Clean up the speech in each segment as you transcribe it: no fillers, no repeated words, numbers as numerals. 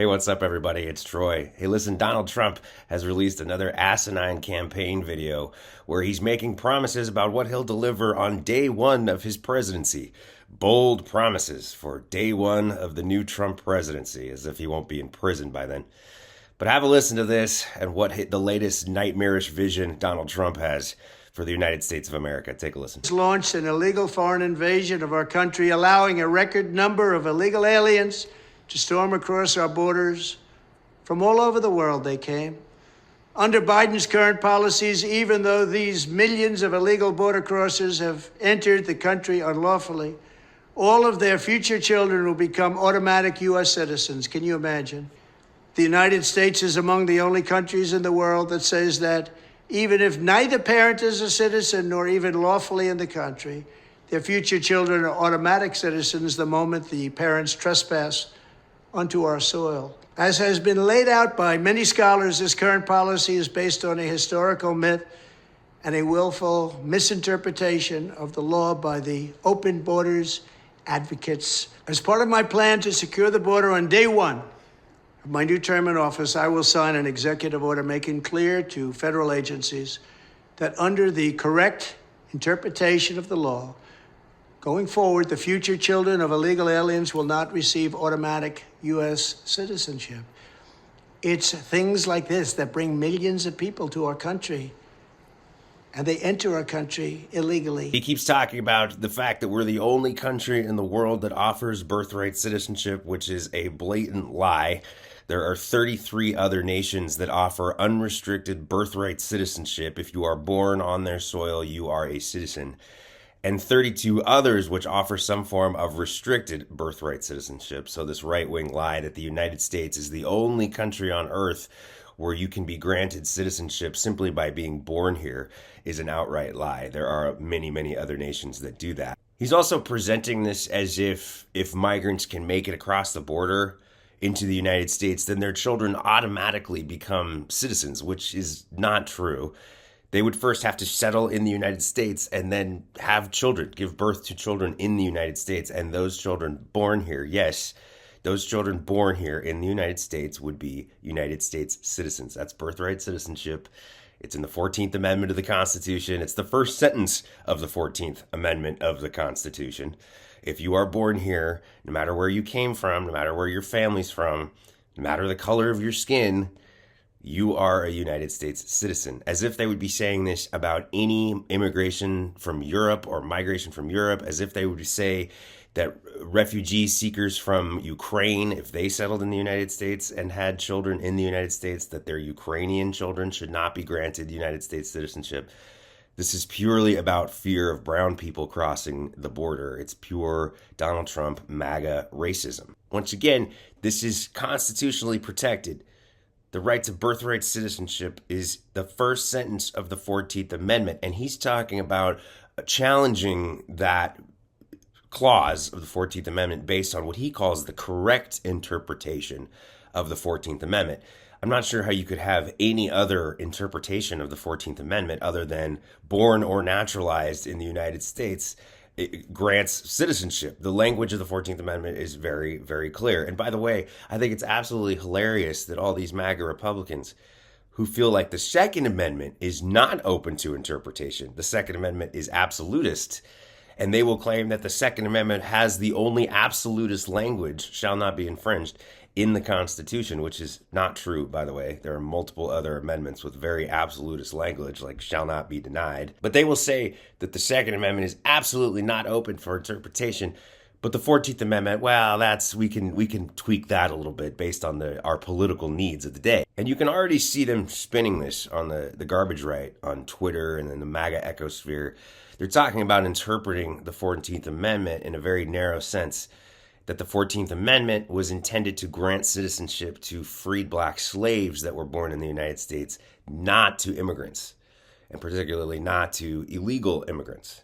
Hey, what's up, everybody? It's Troy. Hey, listen, Donald Trump has released another asinine campaign video where he's making promises about what he'll deliver on day one of his presidency. Bold promises for day one of the new Trump presidency, as if he won't be in prison by then. But have a listen to this and what the latest nightmarish vision Donald Trump has for the United States of America. Take a listen. It's launched an illegal foreign invasion of our country, allowing a record number of illegal aliens to storm across our borders. From all over the world they came. Under Biden's current policies, even though these millions of illegal border crossers have entered the country unlawfully, all of their future children will become automatic U.S. citizens. Can you imagine? The United States is among the only countries in the world that says that even if neither parent is a citizen nor even lawfully in the country, their future children are automatic citizens the moment the parents trespass onto our soil. As has been laid out by many scholars, this current policy is based on a historical myth and a willful misinterpretation of the law by the open borders advocates. As part of my plan to secure the border on day one of my new term in office, I will sign an executive order making clear to federal agencies that under the correct interpretation of the law, going forward, the future children of illegal aliens will not receive automatic U.S. citizenship. It's things like this that bring millions of people to our country, and they enter our country illegally. He keeps talking about the fact that we're the only country in the world that offers birthright citizenship, which is a blatant lie. There are 33 other nations that offer unrestricted birthright citizenship. If you are born on their soil, you are a citizen. And 32 others which offer some form of restricted birthright citizenship. So this right-wing lie that the United States is the only country on earth where you can be granted citizenship simply by being born here is an outright lie. There are many, many other nations that do that. He's also presenting this as if migrants can make it across the border into the United States, then their children automatically become citizens, which is not true. They would first have to settle in the United States and then have children, give birth to children in the United States. And those children born here, yes, those children born here in the United States would be United States citizens. That's birthright citizenship. It's in the 14th Amendment of the Constitution. It's the first sentence of the 14th Amendment of the Constitution. If you are born here, no matter where you came from, no matter where your family's from, no matter the color of your skin, you are a United States citizen. As if they would be saying this about any immigration from Europe or migration from Europe, as if they would say that refugee seekers from Ukraine, if they settled in the United States and had children in the United States, that their Ukrainian children should not be granted United States citizenship. This is purely about fear of brown people crossing the border. It's pure Donald Trump MAGA racism. Once again, this is constitutionally protected. The right to birthright citizenship is the first sentence of the 14th Amendment, and he's talking about challenging that clause of the 14th Amendment based on what he calls the correct interpretation of the 14th Amendment. I'm not sure how you could have any other interpretation of the 14th Amendment other than born or naturalized in the United States. It grants citizenship. The language of the 14th Amendment is very, very clear. And by the way, I think it's absolutely hilarious that all these MAGA Republicans who feel like the Second Amendment is not open to interpretation, the Second Amendment is absolutist, and they will claim that the Second Amendment has the only absolutist language, shall not be infringed, in the Constitution, which is not true, by the way. There are multiple other amendments with very absolutist language, like shall not be denied. But they will say that the Second Amendment is absolutely not open for interpretation. But the 14th Amendment, well, we can tweak that a little bit based on our political needs of the day. And you can already see them spinning this on the garbage right on Twitter and in the MAGA ecosphere. They're talking about interpreting the 14th Amendment in a very narrow sense, that the 14th Amendment was intended to grant citizenship to freed black slaves that were born in the United States, not to immigrants, and particularly not to illegal immigrants.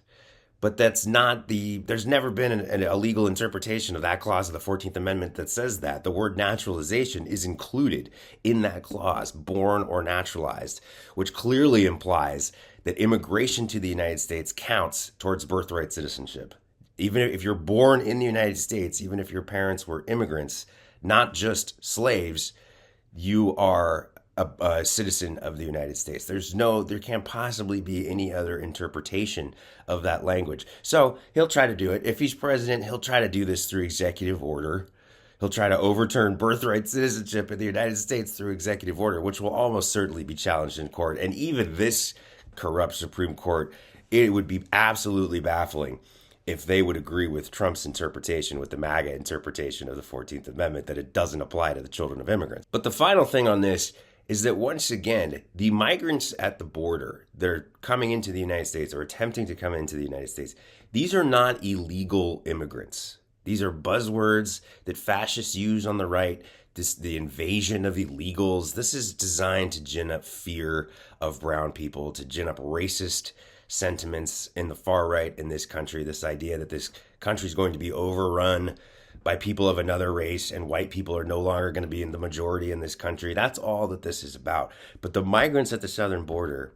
But there's never been a legal interpretation of that clause of the 14th Amendment that says that. The word naturalization is included in that clause, born or naturalized, which clearly implies that immigration to the United States counts towards birthright citizenship. Even if you're born in the United States, even if your parents were immigrants, not just slaves, you are a citizen of the United States. There can't possibly be any other interpretation of that language. So he'll try to do it. If he's president, he'll try to do this through executive order. He'll try to overturn birthright citizenship in the United States through executive order, which will almost certainly be challenged in court. And even this corrupt Supreme Court, it would be absolutely baffling if they would agree with Trump's interpretation, with the MAGA interpretation of the 14th Amendment, that it doesn't apply to the children of immigrants. But the final thing on this is that once again, the migrants at the border that are coming into the United States or attempting to come into the United States, these are not illegal immigrants. These are buzzwords that fascists use on the right, the invasion of illegals. This is designed to gin up fear of brown people, to gin up racist sentiments in the far right in this country. This idea that this country is going to be overrun by people of another race and white people are no longer going to be in the majority in this country. That's all that this is about. But the migrants at the southern border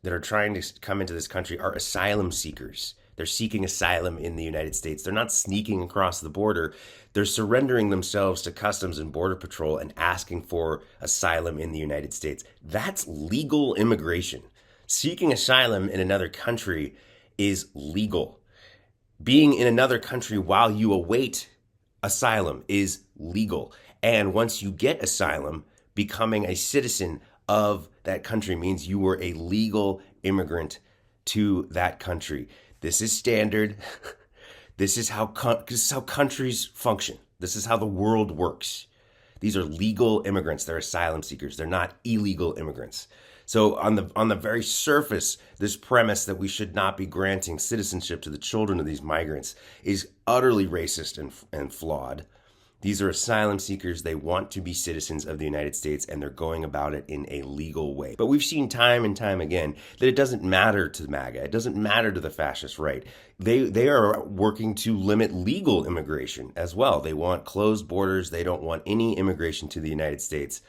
that are trying to come into this country are asylum seekers. They're seeking asylum in the United States. They're not sneaking across the border. They're surrendering themselves to Customs and Border Patrol and asking for asylum in the United States. That's legal immigration. Seeking asylum in another country is legal. Being in another country while you await asylum is legal. And once you get asylum, becoming a citizen of that country means you were a legal immigrant to that country. This is standard. This is how countries function. This is how the world works. These are legal immigrants. They're asylum seekers. They're not illegal immigrants. So on the very surface, this premise that we should not be granting citizenship to the children of these migrants is utterly racist and flawed. These are asylum seekers. They want to be citizens of the United States, and they're going about it in a legal way. But we've seen time and time again that it doesn't matter to MAGA. It doesn't matter to the fascist right. They are working to limit legal immigration as well. They want closed borders. They don't want any immigration to the United States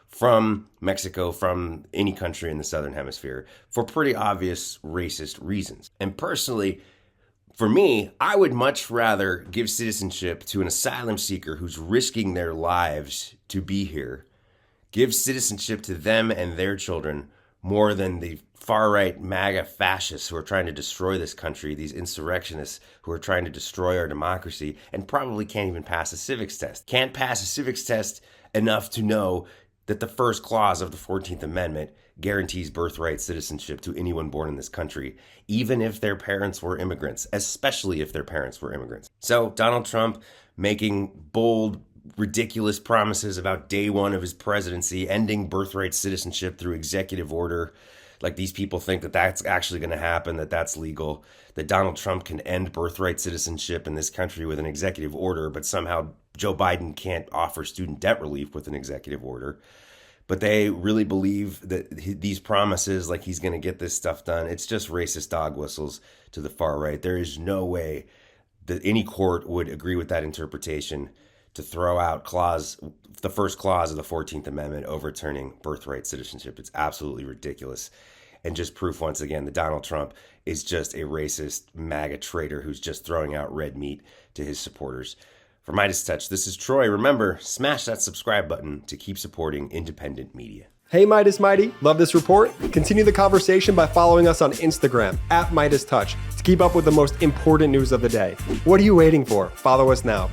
from Mexico, from any country in the Southern Hemisphere, for pretty obvious racist reasons. And personally, for me, I would much rather give citizenship to an asylum seeker who's risking their lives to be here, give citizenship to them and their children more than the far-right MAGA fascists who are trying to destroy this country, these insurrectionists who are trying to destroy our democracy and probably can't even pass a civics test. Can't pass a civics test enough to know that the first clause of the 14th Amendment guarantees birthright citizenship to anyone born in this country, even if their parents were immigrants, especially if their parents were immigrants. So Donald Trump making bold, ridiculous promises about day one of his presidency, ending birthright citizenship through executive order. Like these people think that that's actually going to happen, that that's legal, that Donald Trump can end birthright citizenship in this country with an executive order, but somehow Joe Biden can't offer student debt relief with an executive order. But they really believe that these promises, like he's going to get this stuff done, it's just racist dog whistles to the far right. There is no way that any court would agree with that interpretation to throw out the first clause of the 14th Amendment overturning birthright citizenship. It's absolutely ridiculous. And just proof once again that Donald Trump is just a racist MAGA traitor who's just throwing out red meat to his supporters. For MeidasTouch, this is Troy. Remember, smash that subscribe button to keep supporting independent media. Hey Meidas Mighty, love this report? Continue the conversation by following us on Instagram @MeidasTouch to keep up with the most important news of the day. What are you waiting for? Follow us now.